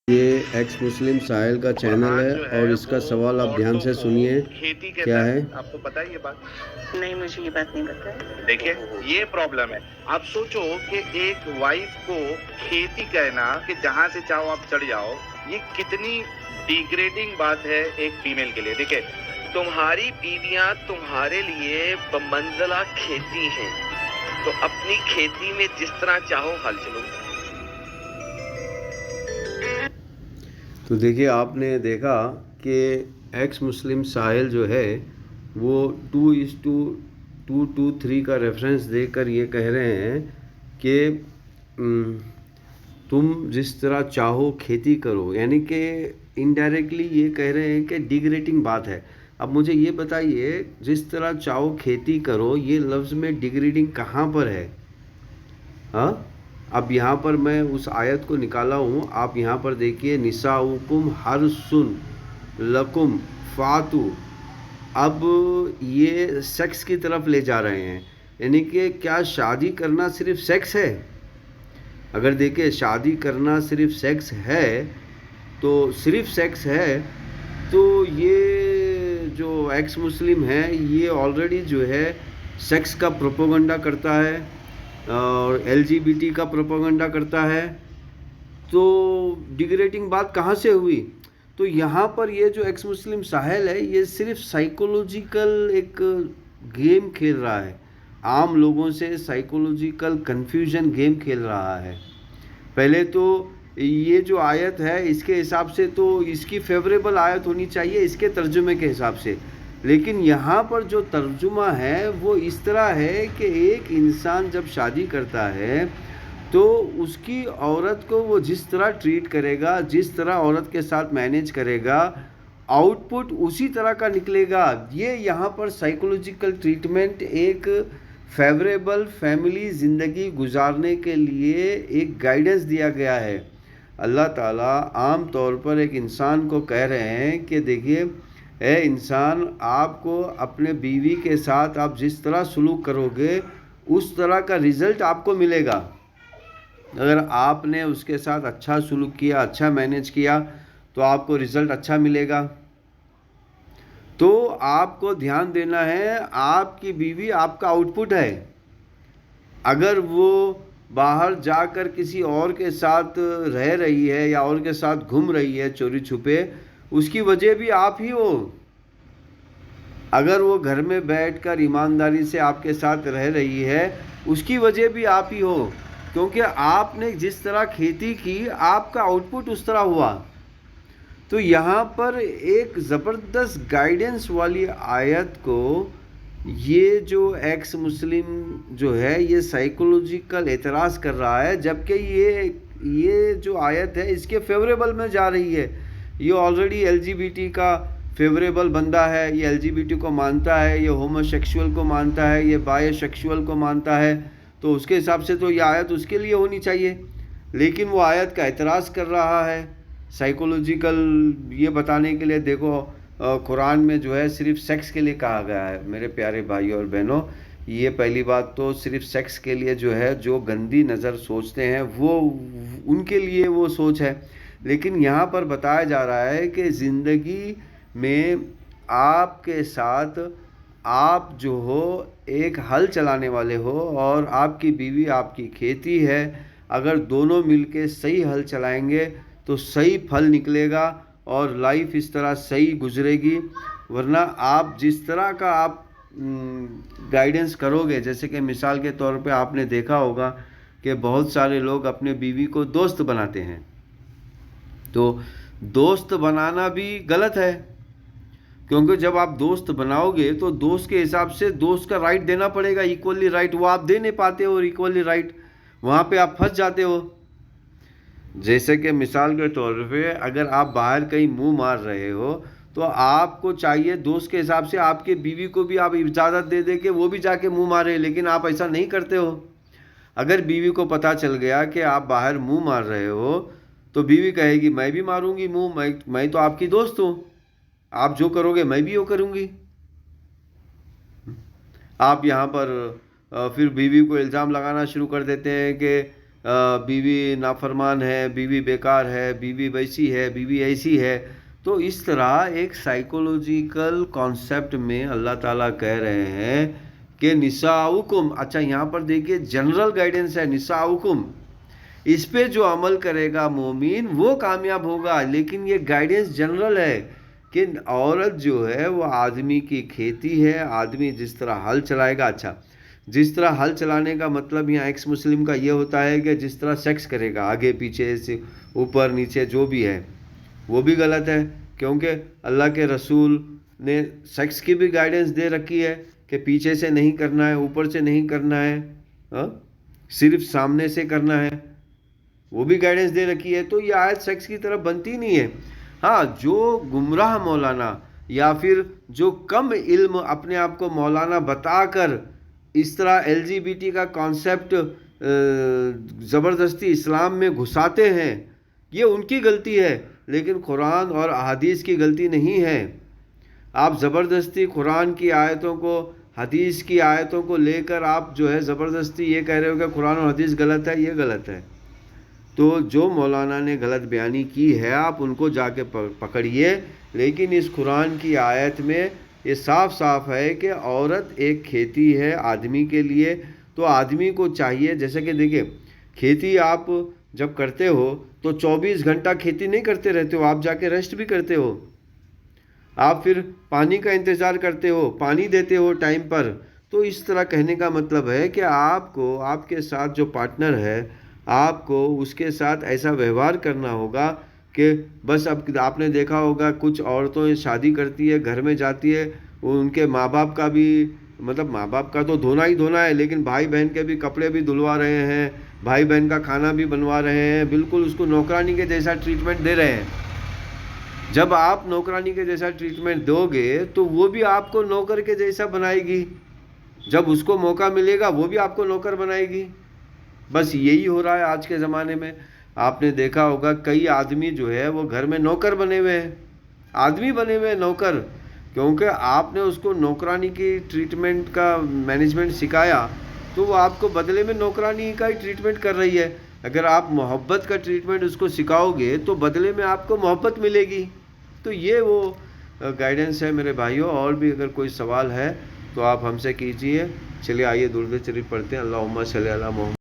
یہ ایکس مسلم ساحل کا چینل ہے اور اس کا سوال آپ دھیان سے سنیے. کیا ہے؟ آپ کو پتا ہے یہ بات؟ نہیں، مجھے یہ بات نہیں پتا ہے. دیکھیں یہ پرابلم ہے. آپ سوچو کہ ایک وائف کو کھیتی کہنا کہ جہاں سے چاہو آپ چڑھ جاؤ، یہ کتنی ڈیگریڈنگ بات ہے ایک فیمیل کے لیے. دیکھیں تمہاری بیویاں تمہارے لیے بمنزلہ کھیتی ہیں، تو اپنی کھیتی میں جس طرح چاہو ہل چلو. تو دیکھیے آپ نے دیکھا کہ ایکس مسلم ساحل جو ہے وہ 2:2:3 کا ریفرنس دے کر یہ کہہ رہے ہیں کہ تم جس طرح چاہو کھیتی کرو، یعنی کہ انڈائریکٹلی یہ کہہ رہے ہیں کہ ڈیگریڈنگ بات ہے. اب مجھے یہ بتائیے، جس طرح چاہو کھیتی کرو، یہ لفظ میں ڈیگریڈنگ کہاں پر ہے؟ ہاں، اب یہاں پر میں اس آیت کو نکالا ہوں. آپ یہاں پر دیکھیے، نساؤکم حرثن لکم فاتو. اب یہ سیکس کی طرف لے جا رہے ہیں، یعنی کہ کیا شادی کرنا صرف سیکس ہے؟ اگر دیکھیں شادی کرنا صرف سیکس ہے تو صرف سیکس ہے تو یہ جو ایکس مسلم ہے یہ آلریڈی جو ہے سیکس کا پروپیگنڈا کرتا ہے اور ایل جی بی ٹی کا پروپیگنڈا کرتا ہے. تو ڈیگریڈنگ بات کہاں سے ہوئی؟ تو یہاں پر یہ جو ایکس مسلم ساحل ہے یہ صرف سائیکولوجیکل ایک گیم کھیل رہا ہے، عام لوگوں سے سائیکولوجیکل کنفیوژن گیم کھیل رہا ہے. پہلے تو یہ جو آیت ہے اس کے حساب سے تو اس کی فیوریبل آیت ہونی چاہیے اس کے ترجمے کے حساب سے، لیکن یہاں پر جو ترجمہ ہے وہ اس طرح ہے کہ ایک انسان جب شادی کرتا ہے تو اس کی عورت کو وہ جس طرح ٹریٹ کرے گا، جس طرح عورت کے ساتھ مینیج کرے گا، آؤٹ پٹ اسی طرح کا نکلے گا. یہ یہاں پر سائیکولوجیکل ٹریٹمنٹ ایک فیوریبل فیملی زندگی گزارنے کے لیے ایک گائیڈنس دیا گیا ہے. اللہ تعالیٰ عام طور پر ایک انسان کو کہہ رہے ہیں کہ دیکھیے اے انسان، آپ کو اپنے بیوی کے ساتھ آپ جس طرح سلوک کرو گے اس طرح کا رزلٹ آپ کو ملے گا. اگر آپ نے اس کے ساتھ اچھا سلوک کیا، اچھا مینیج کیا تو آپ کو رزلٹ اچھا ملے گا. تو آپ کو دھیان دینا ہے، آپ کی بیوی آپ کا آؤٹ پٹ ہے. اگر وہ باہر جا کر کسی اور کے ساتھ رہ رہی ہے یا اور کے ساتھ گھوم رہی ہے چوری چھپے، اس کی وجہ بھی آپ ہی ہو. اگر وہ گھر میں بیٹھ کر ایمانداری سے آپ کے ساتھ رہ رہی ہے اس کی وجہ بھی آپ ہی ہو، کیونکہ آپ نے جس طرح کھیتی کی آپ کا آؤٹ پٹ اس طرح ہوا. تو یہاں پر ایک زبردست گائیڈنس والی آیت کو یہ جو ایکس مسلم جو ہے یہ سائیکولوجیکل اعتراض کر رہا ہے، جبکہ یہ جو آیت ہے اس کے فیوریبل میں جا رہی ہے. یہ already L G B T کا فیوریبل بندہ ہے، یہ ایل جی بی ٹی کو مانتا ہے، یہ ہومو سیکشول کو مانتا ہے، یہ بائے سیکشول کو مانتا ہے. تو اس کے حساب سے تو یہ آیت اس کے لیے ہونی چاہیے، لیکن وہ آیت کا اعتراض کر رہا ہے سائیکولوجیکل یہ بتانے کے لیے. دیکھو قرآن میں جو ہے صرف سیکس کے لیے کہا گیا ہے. میرے پیارے بھائیوں اور بہنوں، یہ پہلی بات تو صرف سیکس کے لیے جو ہے جو گندی نظر سوچتے ہیں وہ ان کے لیے وہ سوچ ہے، لیکن یہاں پر بتایا جا رہا ہے کہ زندگی میں آپ کے ساتھ آپ جو ہو ایک ہل چلانے والے ہو اور آپ کی بیوی آپ کی کھیتی ہے. اگر دونوں مل کے صحیح ہل چلائیں گے تو صحیح پھل نکلے گا اور لائف اس طرح صحیح گزرے گی. ورنہ آپ جس طرح کا آپ گائیڈنس کرو گے، جیسے کہ مثال کے طور پہ آپ نے دیکھا ہوگا کہ بہت سارے لوگ اپنے بیوی کو دوست بناتے ہیں، تو دوست بنانا بھی غلط ہے، کیونکہ جب آپ دوست بناؤ گے تو دوست کے حساب سے دوست کا رائٹ دینا پڑے گا، ایکولی رائٹ. وہ آپ دے نہیں پاتے ہو ایکولی رائٹ، وہاں پہ آپ پھنس جاتے ہو. جیسے کہ مثال کے طور پہ اگر آپ باہر کہیں منہ مار رہے ہو تو آپ کو چاہیے دوست کے حساب سے آپ کے بیوی کو بھی آپ اجازت دے دے کہ وہ بھی جا کے منہ مارے، لیکن آپ ایسا نہیں کرتے ہو. اگر بیوی کو پتہ چل گیا کہ آپ باہر منہ مار رہے ہو تو بیوی کہے گی میں بھی ماروں گی منہ، میں تو آپ کی دوست ہوں، آپ جو کرو گے میں بھی وہ کروں گی. آپ یہاں پر پھر بیوی کو الزام لگانا شروع کر دیتے ہیں کہ بیوی نافرمان ہے، بیوی بیکار ہے، بیوی ویسی ہے، بیوی ایسی ہے. تو اس طرح ایک سائیکولوجیکل کانسیپٹ میں اللہ تعالیٰ کہہ رہے ہیں کہ نساؤکم. اچھا یہاں پر دیکھیے جنرل گائیڈنس ہے نساؤکم. اس پہ جو عمل کرے گا مومن وہ کامیاب ہوگا، لیکن یہ گائیڈنس جنرل ہے کہ عورت جو ہے وہ آدمی کی کھیتی ہے. آدمی جس طرح ہل چلائے گا. اچھا جس طرح ہل چلانے کا مطلب یہاں ایکس مسلم کا یہ ہوتا ہے کہ جس طرح سیکس کرے گا آگے پیچھے سے اوپر نیچے جو بھی ہے وہ بھی غلط ہے، کیونکہ اللہ کے رسول نے سیکس کی بھی گائیڈنس دے رکھی ہے کہ پیچھے سے نہیں کرنا ہے، اوپر سے نہیں کرنا ہے، صرف سامنے سے کرنا ہے، وہ بھی گائیڈنس دے رکھی ہے. تو یہ آیت سیکس کی طرف بنتی نہیں ہے. ہاں جو گمراہ مولانا یا پھر جو کم علم اپنے آپ کو مولانا بتا کر اس طرح LGBT کا کانسیپٹ زبردستی اسلام میں گھساتے ہیں، یہ ان کی غلطی ہے، لیکن قرآن اور احادیث کی غلطی نہیں ہے. آپ زبردستی قرآن کی آیتوں کو حدیث کی آیتوں کو لے کر آپ جو ہے زبردستی یہ کہہ رہے ہو کہ قرآن اور حدیث غلط ہے، یہ غلط ہے. تو جو مولانا نے غلط بیانی کی ہے آپ ان کو جا کے پکڑیے، لیکن اس قرآن کی آیت میں یہ صاف صاف ہے کہ عورت ایک کھیتی ہے آدمی کے لیے. تو آدمی کو چاہیے، جیسے کہ دیکھیں کھیتی آپ جب کرتے ہو تو 24 گھنٹہ کھیتی نہیں کرتے رہتے ہو، آپ جا کے ریسٹ بھی کرتے ہو. آپ پھر پانی کا انتظار کرتے ہو، پانی دیتے ہو ٹائم پر. تو اس طرح کہنے کا مطلب ہے کہ آپ کو آپ کے ساتھ جو پارٹنر ہے آپ کو اس کے ساتھ ایسا ویوہار کرنا ہوگا کہ بس. اب آپ نے دیکھا ہوگا کچھ عورتوں شادی کرتی ہے، گھر میں جاتی ہے، ان کے ماں باپ کا بھی مطلب ماں باپ کا تو دھونا ہی دھونا ہے، لیکن بھائی بہن کے بھی کپڑے بھی دھلوا رہے ہیں، بھائی بہن کا کھانا بھی بنوا رہے ہیں، بالکل اس کو نوکرانی کے جیسا ٹریٹمنٹ دے رہے ہیں. جب آپ نوکرانی کے جیسا ٹریٹمنٹ دو گے تو وہ بھی آپ کو نوکر کے جیسا بنائے گی. جب اس کو موقع ملے گا وہ بھی آپ کو نوکر بنائے گی. بس یہی ہو رہا ہے آج کے زمانے میں. آپ نے دیکھا ہوگا کئی آدمی جو ہے وہ گھر میں نوکر بنے ہوئے ہیں، آدمی بنے ہوئے ہیں نوکر، کیونکہ آپ نے اس کو نوکرانی کی ٹریٹمنٹ کا مینجمنٹ سکھایا تو وہ آپ کو بدلے میں نوکرانی کا ہی ٹریٹمنٹ کر رہی ہے. اگر آپ محبت کا ٹریٹمنٹ اس کو سکھاؤ گے تو بدلے میں آپ کو محبت ملے گی. تو یہ وہ گائیڈنس ہے میرے بھائیوں. اور بھی اگر کوئی سوال ہے تو آپ ہم سے کیجئے. چلیے آئیے درود شریف پڑھتے ہیں. اللہم صلی علی محمد.